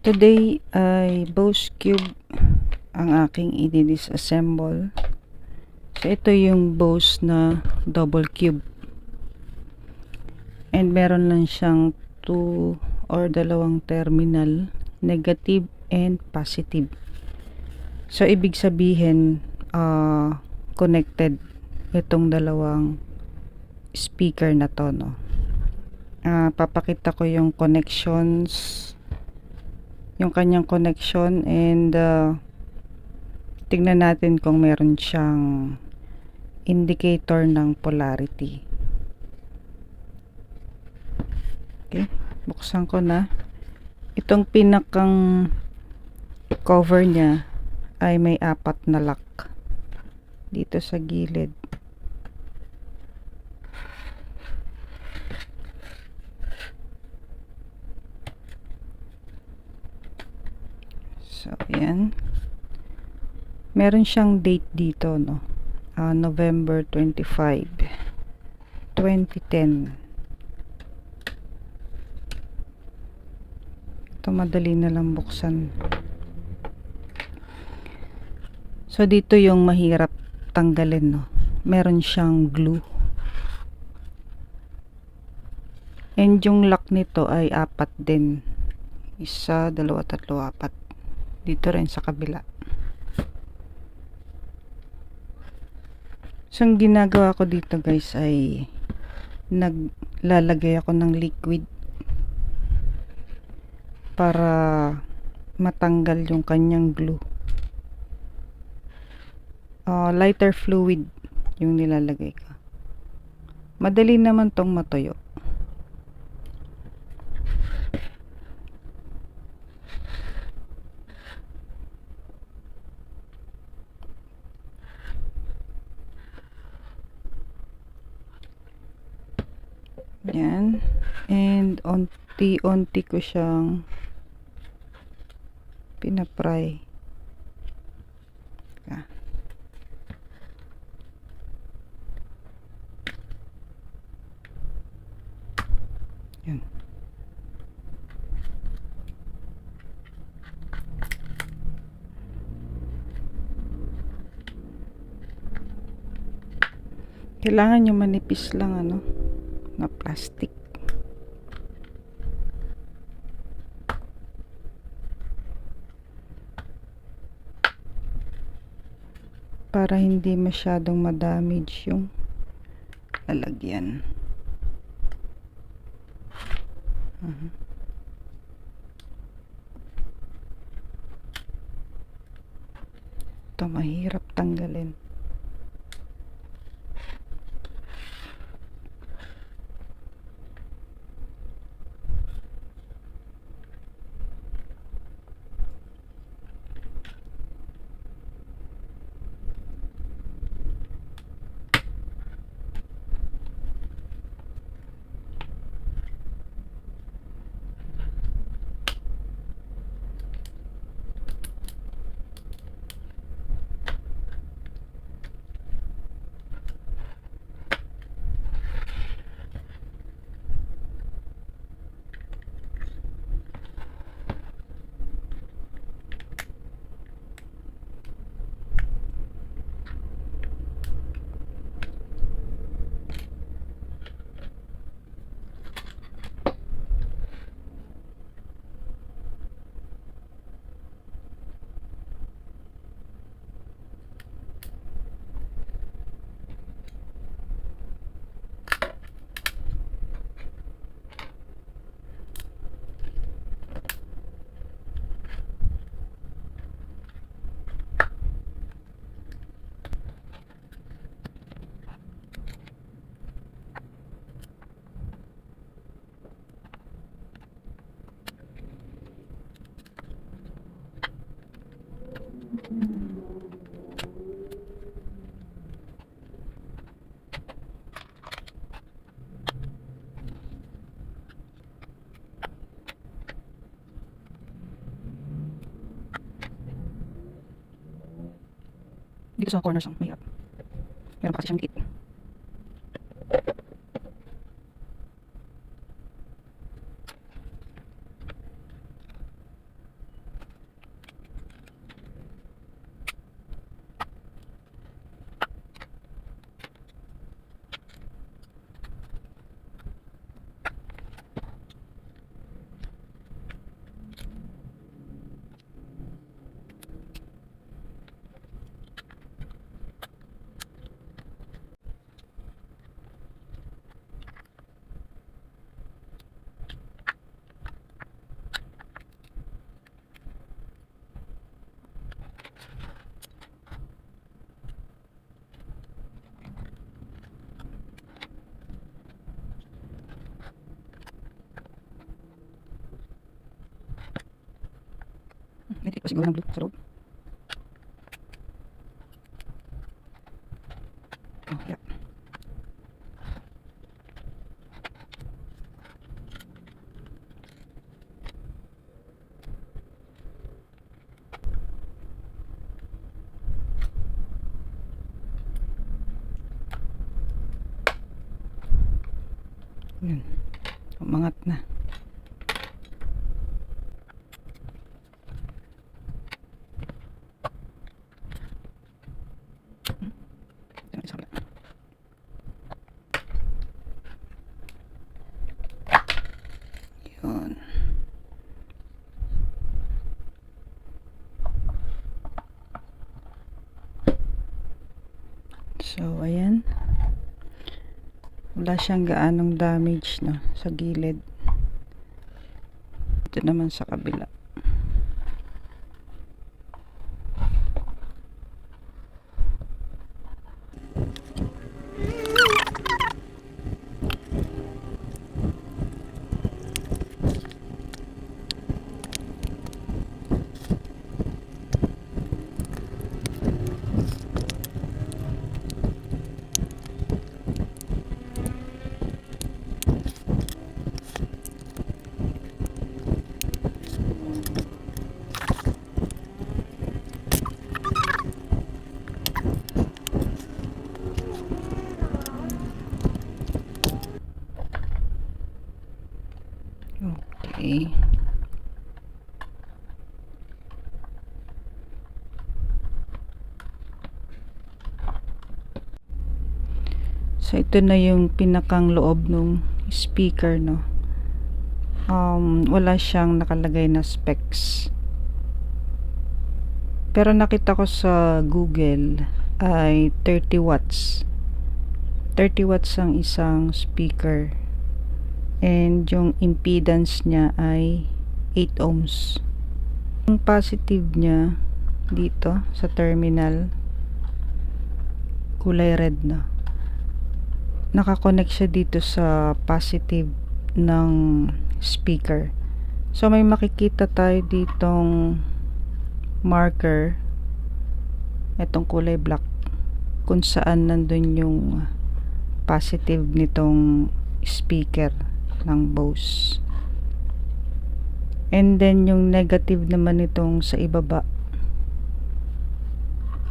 Today ay Bose Cube ang aking i-disassemble. So ito yung Bose na double cube. And meron lang siyang dalawang terminal, negative and positive. So ibig sabihin connected itong dalawang speaker na to, no. Papakita ko yung connections, yung kanyang connection, and tingnan natin kung meron siyang indicator ng polarity. Okay, buksan ko na. Itong pinakang cover niya ay may 4 na lock dito sa gilid. So, ayan. Meron siyang date dito, no? November 25, 2010. Ito, madali na lang buksan. So, dito yung mahirap tanggalin, no? Meron siyang glue. And yung lock nito ay 4 din. 1, 2, 3, 4. Dito rin sa kabila. So, ang ginagawa ko dito, guys, ay naglalagay ako ng liquid para matanggal yung kanyang glue. Lighter fluid yung nilalagay ko. Madali naman tong matuyo. Yan. And unti-unti ko siyang pinapry. Yan. Kailangan yung manipis lang, na plastic. Para hindi masyadong ma-damage yung lalagyan. Ito mahirap tanggalin. Dito sa corners ang mahirap. Meron pa kasi siyang dikit. pa siguro ng glue sa loob. Oh, yeah. Yun. Umangat na. Yun. So, ayan. Wala siyang gaanong damage, no, sa gilid. Ito naman sa kabila. Okay. So, ito na yung pinakang loob ng speaker, no. Wala siyang nakalagay na specs. Pero nakita ko sa Google ay 30 watts. 30 watts ang isang speaker. And yung impedance niya ay 8 ohms. Yung positive niya dito sa terminal, kulay red na. Nakakonect siya dito sa positive ng speaker. So may makikita tayo ditong marker, itong kulay black, kung saan nandun yung positive nitong speaker ng Bose. And then yung negative naman itong sa ibaba,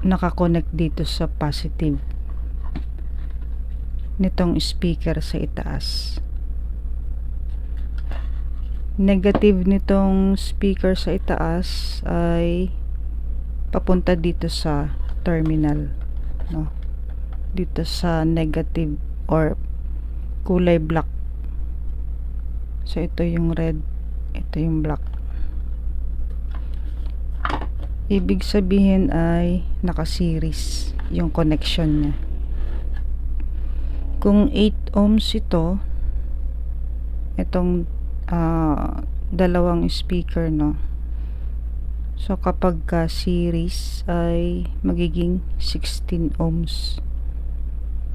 nakakonect dito sa positive nitong speaker sa itaas. Negative nitong speaker sa itaas ay papunta dito sa terminal, no, dito sa negative or kulay black. So ito yung red, ito yung black. Ibig sabihin ay naka-series yung connection niya. Kung 8 ohms ito, itong dalawang speaker, no, so kapag series ay magiging 16 ohms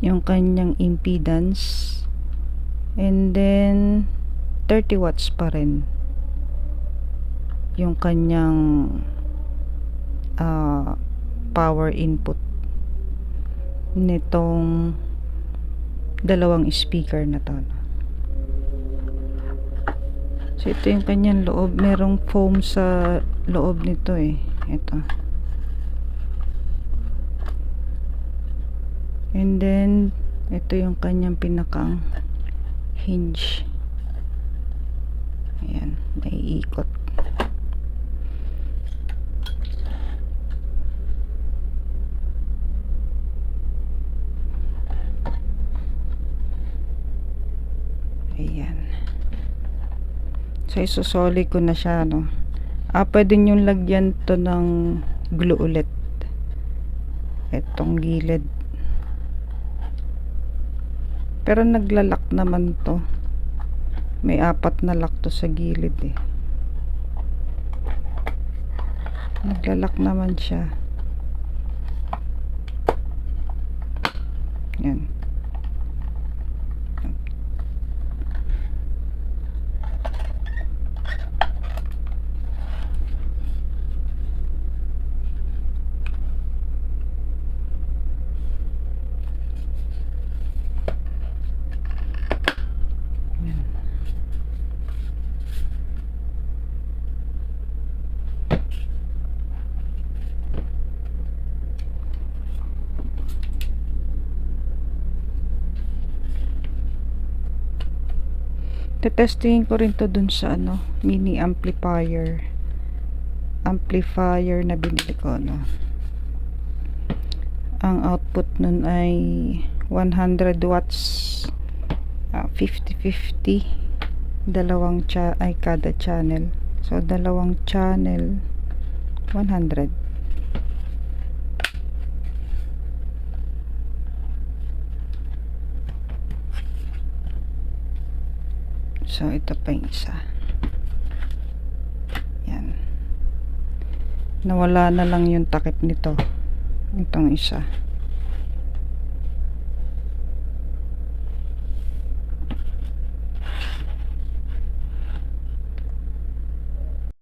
yung kanyang impedance, and then 30 watts pa rin yung kanyang power input nitong dalawang speaker na to. So ito yung kanyang loob, merong foam sa loob nito eh, ito. And then ito yung kanyang pinakang hinge. Ayan, naiikot. Ayan. So, isusoli ko na siya, no. Pwede nyo lagyan to ng glue ulit. Itong gilid. Pero naglalak naman to. May 4 na lock to sa gilid eh. Naglalak naman siya. Yan. Tetestingin ko rin to dun sa ano, mini amplifier na binili ko, no. Ang output nun ay 100 watts, 50-50, kada channel. So dalawang channel 100. So ito pa yung isa. Yan. Nawala na lang yung takip nito. Itong isa.